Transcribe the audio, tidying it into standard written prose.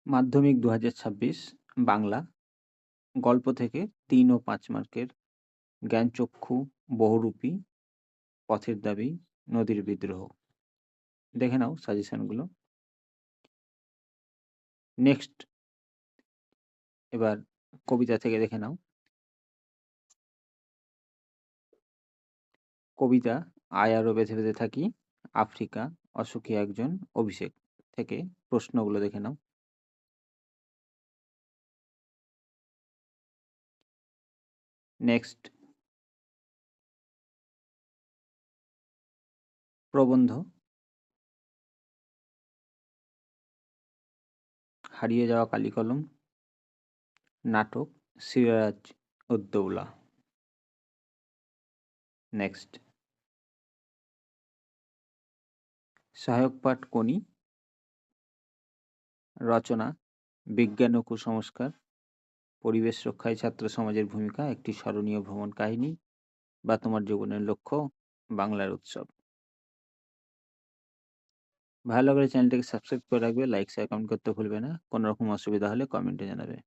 মাধ্যমিক ২০২৬ বাংলা গল্প থেকে ৩ ও ৫ মার্কের জ্ঞানচক্ষু, বহুরূপী, পথের দাবি, নদীর বিদ্রোহ। দেখে নাও সাজেশনগুলো। নেক্সট এবার কবিতা থেকে দেখে নাও। কবিতা আয় আরো বেঁধে বেঁধে থাকি, আফ্রিকা, অসুখী একজন, অভিষেক থেকে প্রশ্নগুলো দেখে নাও। নেক্সট প্রবন্ধ হারিয়ে যাওয়া কালিকলম, নাটক সিরাজ উদ্দৌলা। নেক্সট সহায়ক পাঠ কোনি, রচনা বিজ্ঞান ও কুসংস্কার, পরিবেশ রক্ষায় ছাত্র সমাজের ভূমিকা, একটি স্মরণীয় ভ্রমণ কাহিনী, বা তোমার জীবনের লক্ষ্য, বাংলার উৎসব। ভালো লাগলে চ্যানেলটাকে সাবস্ক্রাইব করে রাখবে, লাইক শেয়ার কমেন্ট করতে ভুলবে না। কোনো রকম অসুবিধা হলে কমেন্টে জানাবে।